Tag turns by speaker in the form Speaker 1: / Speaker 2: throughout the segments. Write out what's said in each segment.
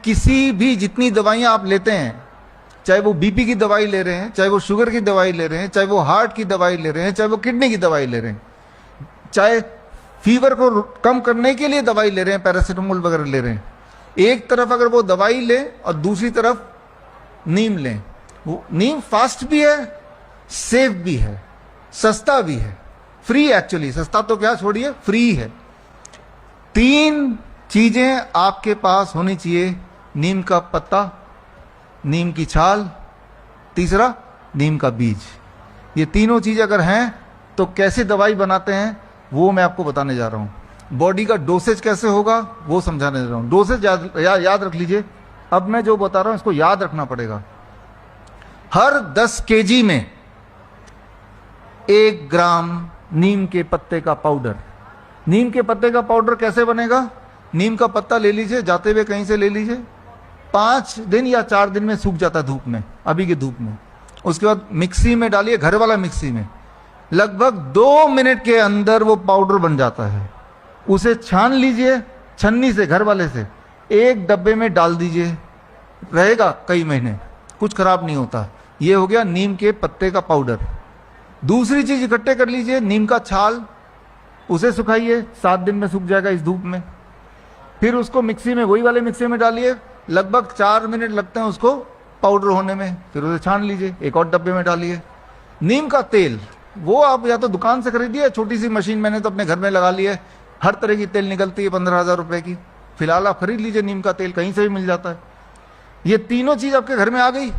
Speaker 1: किसी भी जितनी दवाइयां आप लेते हैं, चाहे वो बीपी की दवाई ले रहे हैं, चाहे वो शुगर की दवाई ले रहे हैं, चाहे वो हार्ट की दवाई ले रहे हैं, चाहे वो किडनी की दवाई ले रहे हैं, चाहे फीवर को कम करने के लिए दवाई ले रहे हैं, पैरासीटामोल वगैरह ले रहे हैं, एक तरफ अगर वो दवाई लें और दूसरी तरफ नीम लें, वो नीम फास्ट भी है, सेफ भी है, सस्ता भी है, फ्री एक्चुअली, सस्ता तो क्या छोड़िए, फ्री है। 3 चीजें आपके पास होनी चाहिए, नीम का पत्ता, नीम की छाल, तीसरा नीम का बीज। ये तीनों चीज अगर हैं तो कैसे दवाई बनाते हैं वो मैं आपको बताने जा रहा हूं। बॉडी का डोसेज कैसे होगा वो समझाने जा रहा हूं। डोसेज याद रख लीजिए, अब मैं जो बता रहा हूं इसको याद रखना पड़ेगा। हर 10 केजी में 1 ग्राम नीम के पत्ते का पाउडर। नीम के पत्ते का पाउडर कैसे बनेगा? नीम का पत्ता ले लीजिए, जाते हुए कहीं से ले लीजिए, 5 दिन या 4 दिन में सूख जाता है धूप में, अभी की धूप में। उसके बाद मिक्सी में डालिए, घर वाला मिक्सी में, लगभग 2 मिनट के अंदर वो पाउडर बन जाता है। उसे छान लीजिए छन्नी से, घर वाले से, एक डब्बे में डाल दीजिए, रहेगा कई महीने, कुछ खराब नहीं होता। ये हो गया नीम के पत्ते का पाउडर। दूसरी चीज इकट्ठे कर लीजिए, नीम का छाल, उसे सुखाइए, 7 दिन में सूख जाएगा इस धूप में। फिर उसको मिक्सी में, वही वाले मिक्सी में डालिए, लगभग 4 मिनट लगते हैं उसको पाउडर होने में। फिर उसे छान लीजिए, एक और डब्बे में डालिए। नीम का तेल, वो आप या तो दुकान से खरीदिए, छोटी सी मशीन मैंने तो अपने घर में लगा ली है, हर तरह की तेल निकलती है 15,000 रुपए की। फिलहाल आप खरीद लीजिए, नीम का तेल कहीं से भी मिल जाता है। ये तीनों चीज आपके घर में आ गई।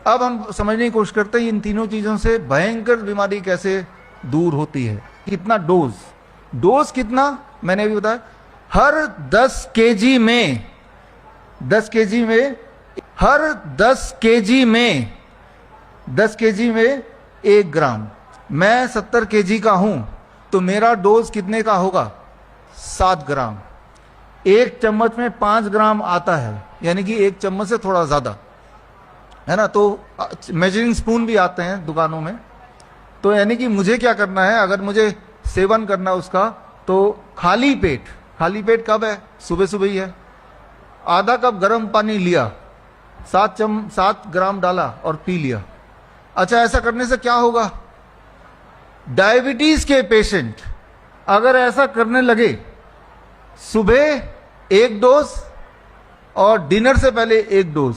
Speaker 1: अब हम समझने की कोशिश करते हैं इन तीनों चीजों से भयंकर बीमारी कैसे दूर होती है। कितना डोज कितना मैंने अभी बताया, हर 10 केजी में, 10 केजी में, हर 10 केजी में, 10 केजी में 1 ग्राम। मैं 70 केजी का हूं तो मेरा डोज कितने का होगा? 7 ग्राम। 1 चम्मच में 5 ग्राम आता है, यानी कि 1 चम्मच से थोड़ा ज्यादा है ना। तो मेजरिंग स्पून भी आते हैं दुकानों में। तो यानी कि मुझे क्या करना है, अगर मुझे सेवन करना उसका, तो खाली पेट कब है? सुबह सुबह ही है। आधा कप गर्म पानी लिया, 7 ग्राम डाला और पी लिया। अच्छा, ऐसा करने से क्या होगा? डायबिटीज के पेशेंट अगर ऐसा करने लगे, सुबह 1 डोज और डिनर से पहले 1 डोज,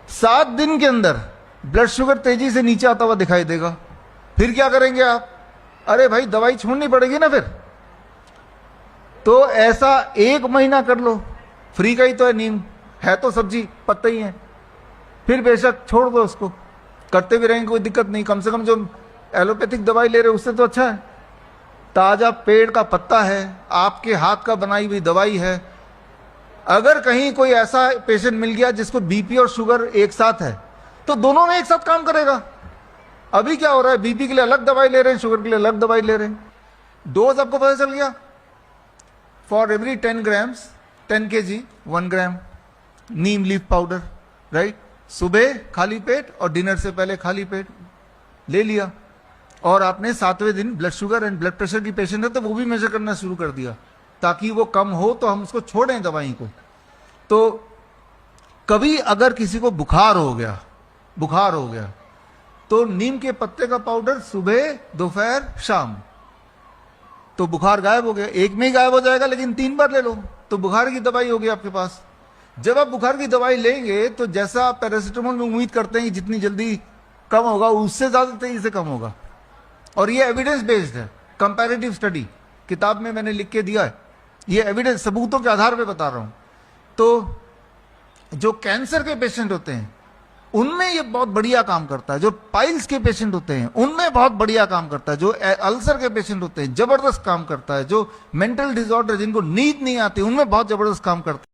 Speaker 1: 7 दिन के अंदर ब्लड शुगर तेजी से नीचे आता हुआ दिखाई देगा। फिर क्या करेंगे आप? अरे भाई, दवाई छोड़नी पड़ेगी ना फिर। तो ऐसा 1 महीना कर लो, फ्री का ही तो है, नीम है तो सब्जी, पत्ता ही है। फिर बेशक छोड़ दो उसको, करते भी रहेंगे, कोई दिक्कत नहीं। कम से कम जो एलोपैथिक दवाई ले रहे उससे तो अच्छा है। ताजा पेड़ का पत्ता है, आपके हाथ का बनाई हुई दवाई है। अगर कहीं कोई ऐसा पेशेंट मिल गया जिसको बीपी और शुगर एक साथ है, तो दोनों में एक साथ काम करेगा। अभी क्या हो रहा है, बीपी के लिए अलग दवाई ले रहे हैं, शुगर के लिए अलग दवाई ले रहे हैं। डोज आपको पता चल गया। For every 10 grams 10 kg 1 gram Neem leaf powder, right. सुबह खाली पेट और डिनर से पहले खाली पेट ले लिया। और आपने 7वें दिन blood sugar and blood pressure की पेशेंट है तो वो भी मेजर करना शुरू कर दिया, ताकि वो कम हो तो हम उसको छोड़ें दवाई को। तो कभी अगर किसी को बुखार हो गया तो नीम के पत्ते का पाउडर सुबह, दोपहर, शाम, तो बुखार गायब हो गया। एक में ही गायब हो जाएगा, लेकिन 3 बार ले लो तो बुखार की दवाई होगी आपके पास। जब आप बुखार की दवाई लेंगे तो जैसा आप पैरासीटामोल में उम्मीद करते हैं कि जितनी जल्दी कम होगा, उससे ज्यादा तेजी से कम होगा। और ये एविडेंस बेस्ड है, कंपैरेटिव स्टडी किताब में मैंने लिख के दिया है। ये एविडेंस, सबूतों के आधार पे बता रहा हूं। तो जो कैंसर के पेशेंट होते हैं उनमें ये बहुत बढ़िया काम करता है। जो पाइल्स के पेशेंट होते हैं उनमें बहुत बढ़िया काम करता है। जो अल्सर के पेशेंट होते हैं जबरदस्त काम करता है। जो मेंटल डिसऑर्डर, जिनको नींद नहीं आती, उनमें बहुत जबरदस्त काम करता है।